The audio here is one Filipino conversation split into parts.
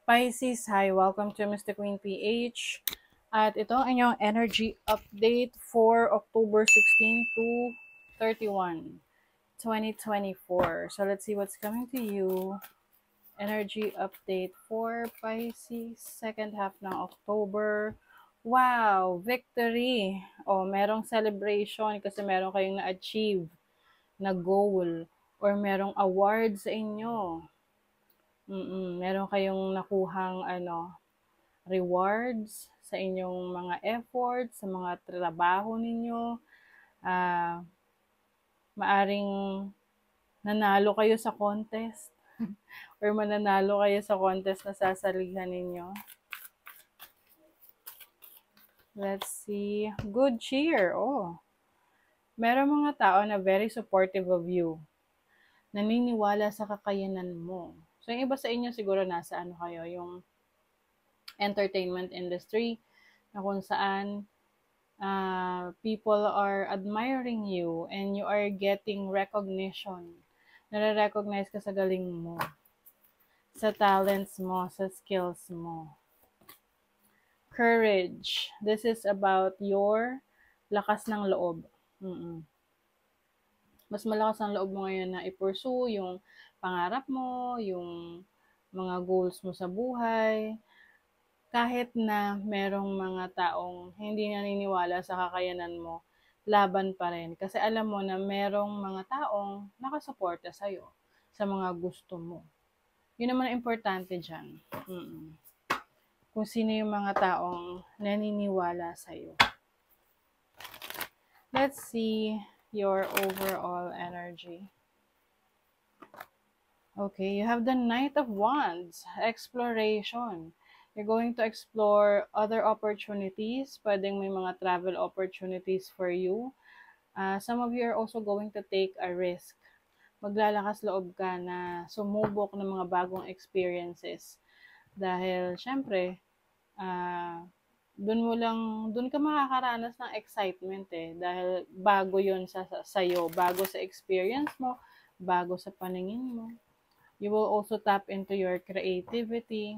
Pisces, hi! Welcome to Mr. Queen PH. At ito ang inyong energy update for October 16 to 31, 2024. So let's see what's coming to you. Energy update for Pisces, second half ng October. Wow! Victory! O, merong celebration kasi meron kayong na-achieve na goal or merong award sa inyo. Meron kayong nakuhang rewards sa inyong mga efforts, sa mga trabaho ninyo. Maaring nanalo kayo sa contest or mananalo kayo sa contest na sasalihan ninyo. Let's see. Good cheer. Oh. Meron mga tao na very supportive of you. Naniniwala sa kakayanan mo. So, yung iba sa inyo siguro nasa kayo, yung entertainment industry, na kung saan people are admiring you and you are getting recognition. Nare-recognize ka sa galing mo, sa talents mo, sa skills mo. Courage. This is about your lakas ng loob. Mas malakas ang loob mo ngayon na i-pursue yung pangarap mo, yung mga goals mo sa buhay. Kahit na merong mga taong hindi naniniwala sa kakayanan mo, laban pa rin. Kasi alam mo na merong mga taong nakasuporta sa'yo sa mga gusto mo. Yun naman ang importante dyan. Kung sino yung mga taong naniniwala sa'yo. Let's see your overall energy. Okay, you have the Knight of Wands, exploration. You're going to explore other opportunities. Pwedeng may mga travel opportunities for you. Some of you are also going to take a risk. Maglalakas loob ka na sumubok ng mga bagong experiences. Dahil, syempre, dun ka makakaranas ng excitement eh. Dahil bago yun sa'yo, bago sa experience mo, bago sa paningin mo. You will also tap into your creativity.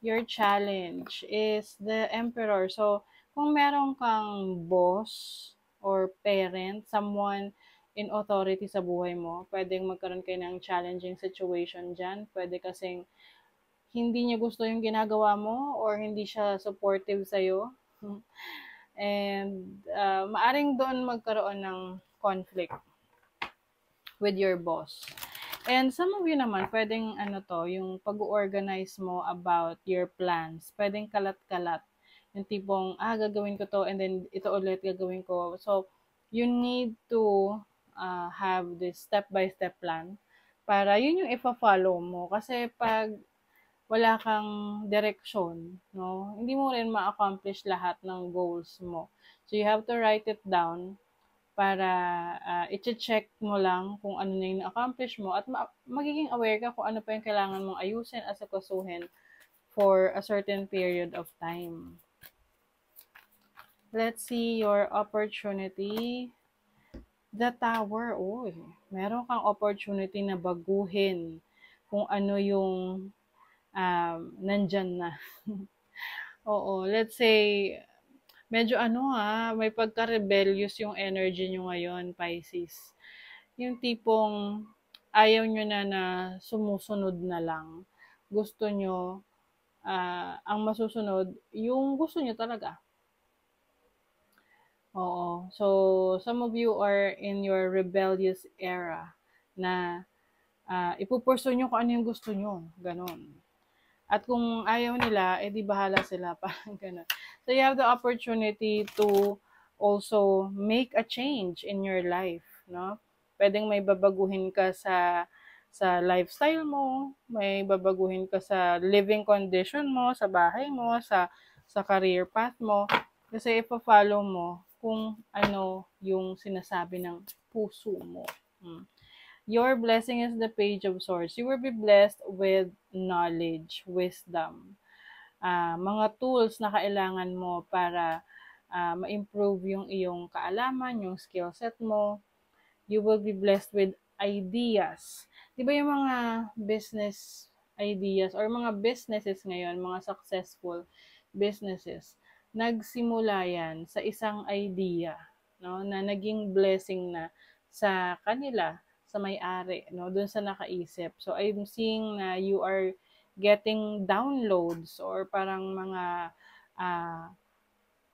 Your challenge is the Emperor. So, kung meron kang boss or parent, someone in authority sa buhay mo, pwedeng magkaroon kayo ng challenging situation dyan. Pwede kasing hindi niya gusto yung ginagawa mo or hindi siya supportive sa'yo. And maaring doon magkaroon ng conflict with your boss. And some of you naman, pwedeng yung pag-organize mo about your plans. Pwedeng kalat-kalat. Yung tipong, gagawin ko to and then ito ulit gagawin ko. So, you need to have this step-by-step plan para yun yung ipa-follow mo. Kasi pag wala kang direction, no, hindi mo rin ma-accomplish lahat ng goals mo. So, you have to write it down para i-check mo lang kung ano na yung na-accomplish mo at magiging aware ka kung ano pa yung kailangan mong ayusin at asikasuhin for a certain period of time. Let's see your opportunity. The Tower. Uy, meron kang opportunity na baguhin kung ano yung nandyan na. Oo, let's say, medyo may pagka-rebellious yung energy nyo ngayon, Pisces. Yung tipong ayaw nyo na sumusunod na lang. Gusto nyo, ang masusunod, yung gusto nyo talaga. Oo. So, some of you are in your rebellious era na ipupurso nyo kung ano yung gusto nyo. Ganon. At kung ayaw nila, di bahala sila. Parang ganon. So, you have the opportunity to also make a change in your life, no? Pwedeng may babaguhin ka sa lifestyle mo, may babaguhin ka sa living condition mo, sa bahay mo, sa career path mo. Kasi ipa-follow mo kung ano yung sinasabi ng puso mo. Your blessing is the Page of Swords. You will be blessed with knowledge, wisdom, mga tools na kailangan mo para ma-improve yung iyong kaalaman, yung skill set mo. You will be blessed with ideas. Di ba yung mga business ideas or mga businesses ngayon, mga successful businesses, nagsimula yan sa isang idea, no, na naging blessing na sa kanila, sa may-ari, no, dun sa nakaisip. So I'm seeing na you are getting downloads or parang mga uh,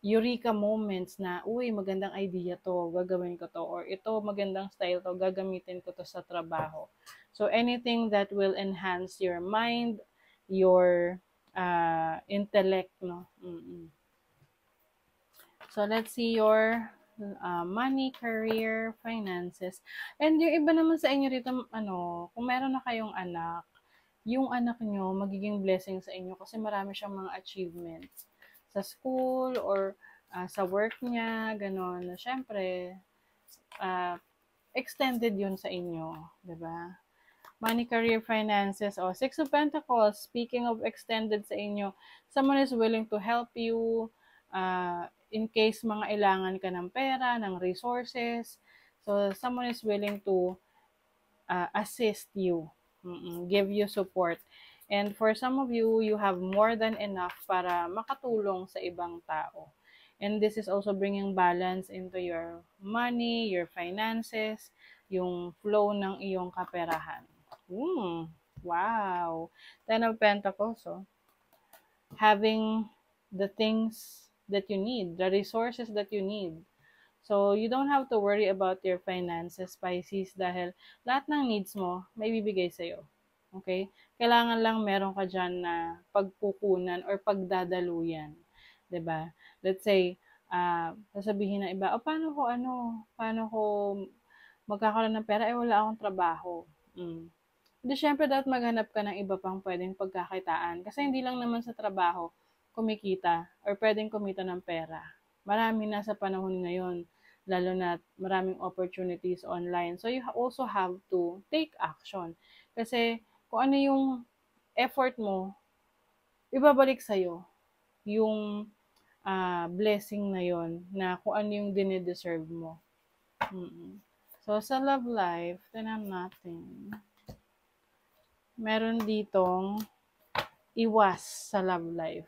eureka moments na, uy, magandang idea to, gagawin ko to, or ito, magandang style to, gagamitin ko to sa trabaho. So, anything that will enhance your mind, your intellect, no? Mm-mm. So, let's see your money, career, finances. And yung iba naman sa inyo rito, ano, kung meron na kayong anak, yung anak nyo, magiging blessing sa inyo kasi marami siyang mga achievements sa school or sa work niya, gano'n. Na syempre, uh, extended yun sa inyo, di ba? Money, career, finances, o Six of Pentacles, speaking of extended sa inyo, someone is willing to help you in case mga ilangan ka ng pera, ng resources. So, someone is willing to assist you, give you support. And for some of you, you have more than enough para makatulong sa ibang tao. And this is also bringing balance into your money, your finances, yung flow ng iyong kaperahan. Wow! Ten of Pentacles, oh. Having the things that you need, the resources that you need. So, you don't have to worry about your finances, Pisces, dahil lahat ng needs mo, may bibigay sa'yo. Okay? Kailangan lang meron ka dyan na pagkukunan or pagdadaluyan. 'Di ba? Let's say, sasabihin ng iba, paano ko magkakaroon ng pera, wala akong trabaho. Di syempre dapat maghanap ka ng iba pang pwedeng pagkakitaan. Kasi hindi lang naman sa trabaho kumikita or pwedeng kumita ng pera. Marami na sa panahon ngayon, lalo na maraming opportunities online. So you also have to take action. Kasi kung ano yung effort mo, ibabalik sa'yo yung blessing na yon na kung ano yung dinideserve mo. So sa love life, tinan natin. Meron ditong iwas sa love life.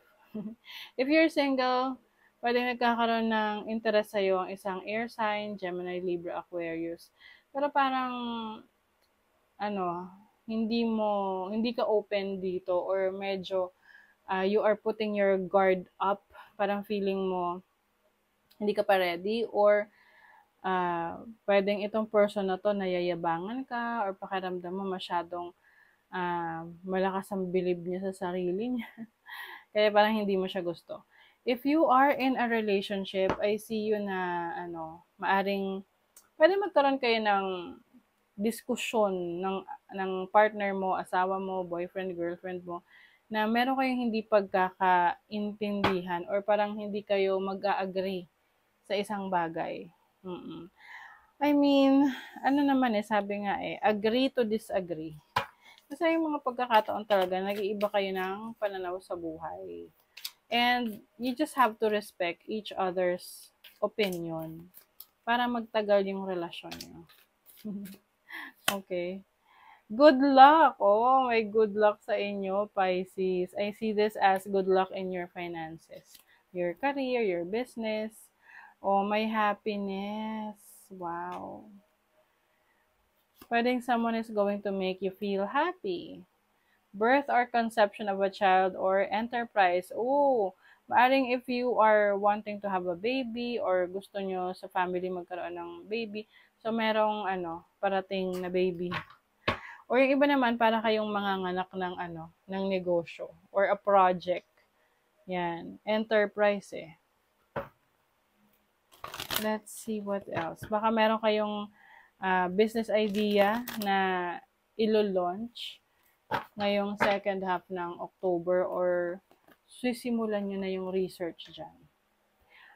If you're single, pwede nagkakaroon ng interest sa'yo ang isang air sign, Gemini, Libra, Aquarius. Pero parang, hindi ka open dito or medyo you are putting your guard up. Parang feeling mo, hindi ka pa ready or pwedeng itong person na to nayayabangan ka or pakiramdam mo masyadong malakas ang bilib niya sa sarili niya. Kaya parang hindi mo siya gusto. If you are in a relationship, I see you na, pwede magkaroon kayo ng diskusyon ng partner mo, asawa mo, boyfriend, girlfriend mo, na meron kayong hindi pagkakaintindihan or parang hindi kayo mag-a-agree sa isang bagay. I mean, sabi nga agree to disagree. Kasi yung mga pagkakataon talaga, nag-iiba kayo ng pananaw sa buhay. And you just have to respect each other's opinion para magtagal yung relasyon nyo. Okay. Good luck! Oh, may good luck sa inyo, Pisces. I see this as good luck in your finances. Your career, your business. Oh, may happiness. Wow. Pwedeng someone is going to make you feel happy. Birth or conception of a child or enterprise. Maaring if you are wanting to have a baby or gusto nyo sa family magkaroon ng baby, so merong parating na baby. Or yung iba naman para kayong manganganak ng negosyo or a project. Yan, enterprise Let's see what else. Baka meron kayong business idea na ilo-launch ngayong second half ng October or sisimulan nyo na yung research dyan.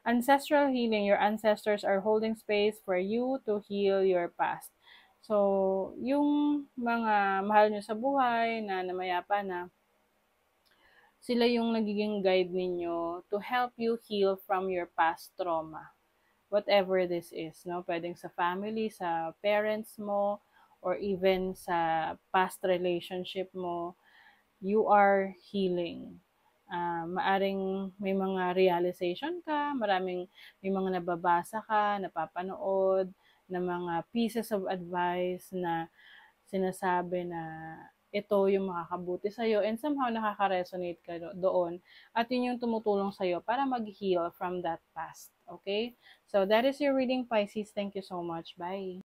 Ancestral healing. Your ancestors are holding space for you to heal your past. So, yung mga mahal nyo sa buhay na namayapa na, sila yung nagiging guide ninyo to help you heal from your past trauma. Whatever this is, no? Pwedeng sa family, sa parents mo, or even sa past relationship mo. you are healing. Maaring may mga realization ka, may mga nababasa ka, napapanood, na mga pieces of advice na sinasabi na ito yung makakabuti sa'yo and somehow nakaka-resonate ka doon at yun yung tumutulong sa'yo para mag-heal from that past. Okay? So that is your reading, Pisces. Thank you so much. Bye!